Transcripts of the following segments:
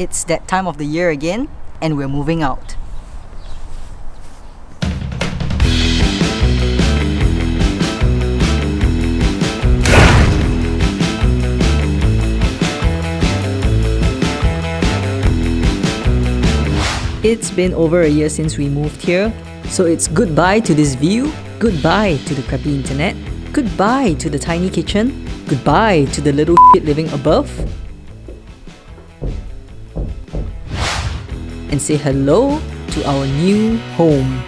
It's that time of the year again, and we're moving out. It's been over a year since we moved here, so it's goodbye to this view, goodbye to the crappy internet, goodbye to the tiny kitchen, goodbye to the little shit living above, and say hello to our new home.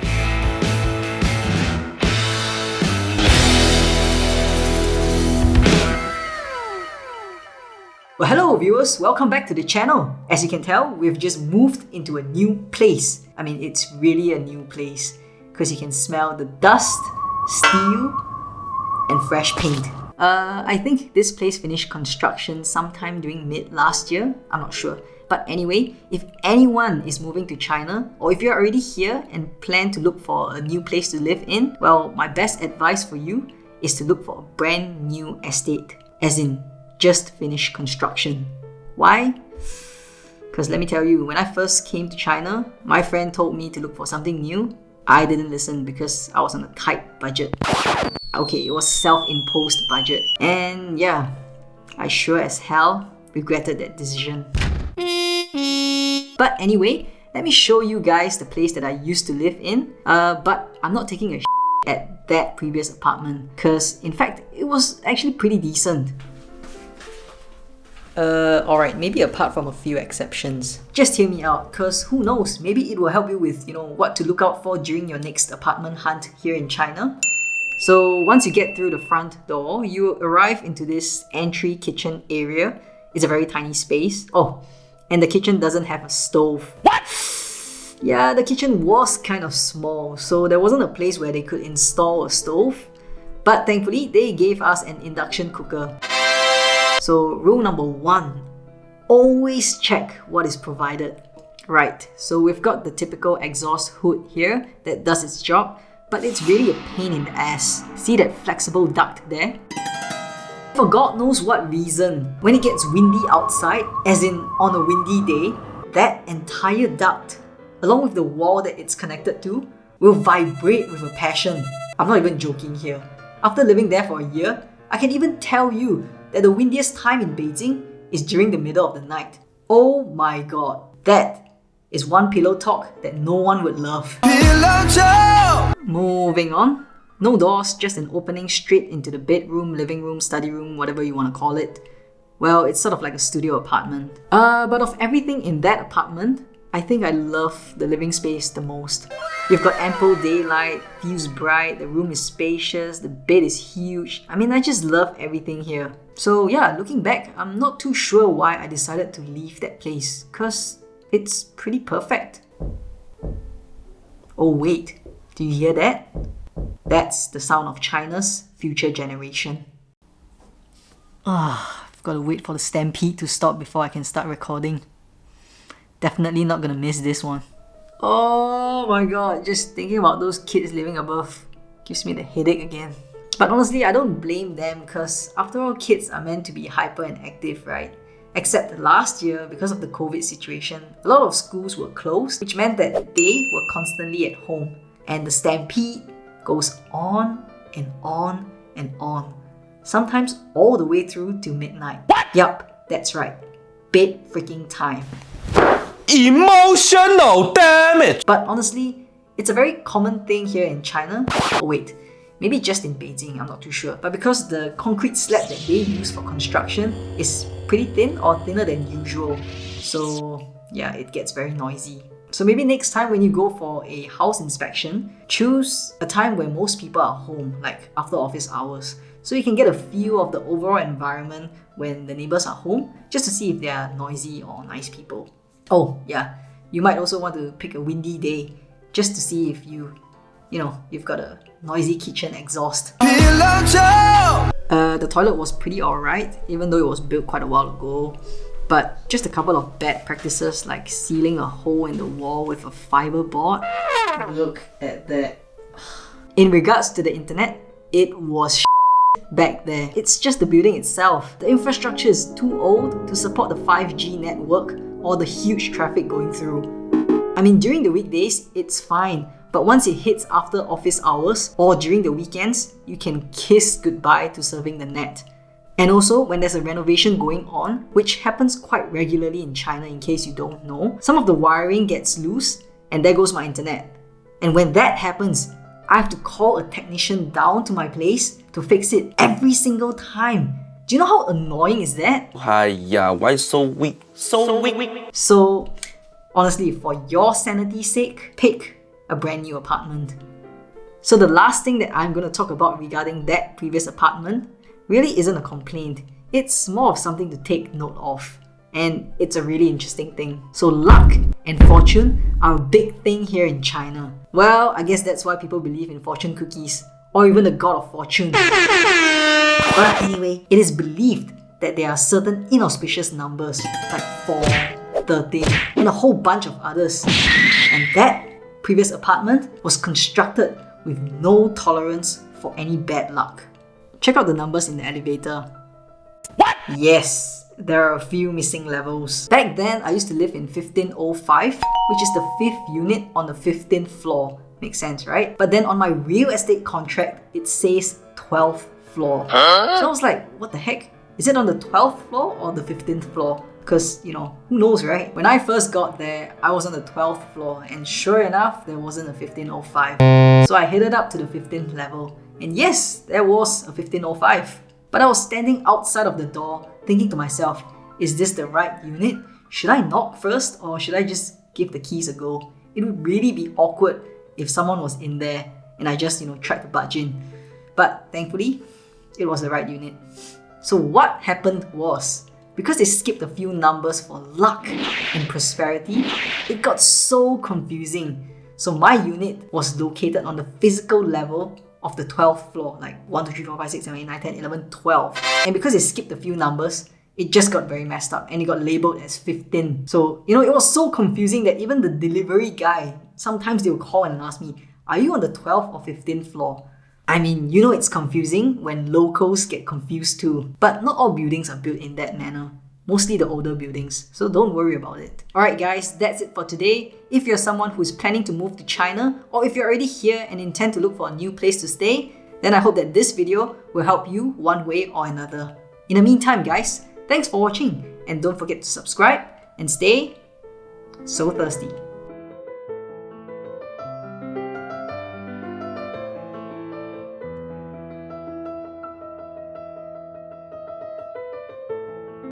Well, hello viewers, welcome back to the channel. As you can tell, we've just moved into a new place. I mean, it's really a new place because you can smell the dust, steel, and fresh paint. I think this place finished construction sometime during mid last year. I'm not sure. But anyway, if anyone is moving to China, or if you're already here and plan to look for a new place to live in, well, my best advice for you is to look for a brand new estate, as in just finished construction. Why? Because let me tell you, when I first came to China, my friend told me to look for something new. I didn't listen because I was on a tight budget. Okay, it was self-imposed budget. And yeah, I sure as hell regretted that decision. But anyway, let me show you guys the place that I used to live in. But I'm not taking a at that previous apartment because in fact, it was actually pretty decent. Alright, maybe apart from a few exceptions. Just hear me out, cause who knows, maybe it will help you with, what to look out for during your next apartment hunt here in China. So once you get through the front door, you arrive into this entry kitchen area. It's a very tiny space. Oh, and the kitchen doesn't have a stove. What? Yeah, the kitchen was kind of small, so there wasn't a place where they could install a stove. But thankfully, they gave us an induction cooker. So rule number 1, always check what is provided. Right, so we've got the typical exhaust hood here that does its job, but it's really a pain in the ass. See that flexible duct there? For God knows what reason, when it gets windy outside, as in on a windy day, that entire duct, along with the wall that it's connected to, will vibrate with a passion. I'm not even joking here. After living there for a year, I can even tell you that the windiest time in Beijing is during the middle of the night. Oh my god, that is one pillow talk that no one would love. Pillow talk! Moving on. No doors, just an opening straight into the bedroom, living room, study room, whatever you want to call it. Well, it's sort of like a studio apartment. But of everything in that apartment, I think I love the living space the most. You've got ample daylight, feels bright, the room is spacious, the bed is huge. I mean, I just love everything here. So yeah, looking back, I'm not too sure why I decided to leave that place, cause it's pretty perfect. Oh wait, do you hear that? That's the sound of China's future generation. I've got to wait for the stampede to stop before I can start recording. Definitely not gonna miss this one. Oh my god, just thinking about those kids living above gives me the headache again. But honestly, I don't blame them because after all, kids are meant to be hyper and active, right? Except last year, because of the COVID situation, a lot of schools were closed, which meant that they were constantly at home. And the stampede goes on and on and on. Sometimes all the way through till midnight. What? Yup, that's right. Bed freaking time. Emotional damage! But honestly, it's a very common thing here in China. Oh wait, maybe just in Beijing, I'm not too sure. But because the concrete slab that they use for construction is pretty thin or thinner than usual, so yeah, it gets very noisy. So maybe next time when you go for a house inspection, choose a time where most people are home, like after office hours, so you can get a feel of the overall environment when the neighbors are home, just to see if they are noisy or nice people. Oh yeah, you might also want to pick a windy day, just to see if you've got a noisy kitchen exhaust. The toilet was pretty alright, even though it was built quite a while ago. But just a couple of bad practices like sealing a hole in the wall with a fiber board. Look at that. In regards to the internet, it was back there. It's just the building itself. The infrastructure is too old to support the 5G network or the huge traffic going through. I mean, during the weekdays, it's fine, but once it hits after office hours or during the weekends, you can kiss goodbye to surfing the net. And also, when there's a renovation going on, which happens quite regularly in China in case you don't know, some of the wiring gets loose and there goes my internet. And when that happens, I have to call a technician down to my place to fix it every single time. Do you know how annoying is that? Hiya, why so weak? So weak. So, honestly, for your sanity's sake, pick a brand new apartment. So the last thing that I'm going to talk about regarding that previous apartment really isn't a complaint. It's more of something to take note of. And it's a really interesting thing. So luck and fortune are a big thing here in China. Well, I guess that's why people believe in fortune cookies or even the god of fortune. But anyway, it is believed that there are certain inauspicious numbers like 4, 13 and a whole bunch of others. And that previous apartment was constructed with no tolerance for any bad luck. Check out the numbers in the elevator. What? Yes, there are a few missing levels. Back then, I used to live in 1505, which is the 5th unit on the 15th floor. Makes sense, right? But then on my real estate contract, it says 12th floor. So I was like, what the heck? Is it on the 12th floor or the 15th floor? Because, you know, who knows, right? When I first got there, I was on the 12th floor, and sure enough, there wasn't a 1505. So I headed up to the 15th level. And yes, there was a 1505. But I was standing outside of the door thinking to myself, is this the right unit? Should I knock first or should I just give the keys a go? It would really be awkward if someone was in there and I just, tried to barge in. But thankfully, it was the right unit. So what happened was, because they skipped a few numbers for luck and prosperity, it got so confusing. So my unit was located on the physical level of the 12th floor, like 1, 2, 3, 4, 5, 6, 7, 8, 9, 10, 11, 12. And because they skipped a few numbers, it just got very messed up and it got labeled as 15. So, it was so confusing that even the delivery guy, sometimes they would call and ask me, are you on the 12th or 15th floor? I mean, it's confusing when locals get confused too. But not all buildings are built in that manner. Mostly the older buildings, so don't worry about it. Alright guys, that's it for today. If you're someone who's planning to move to China, or if you're already here and intend to look for a new place to stay, then I hope that this video will help you one way or another. In the meantime guys, thanks for watching, and don't forget to subscribe and stay so thirsty.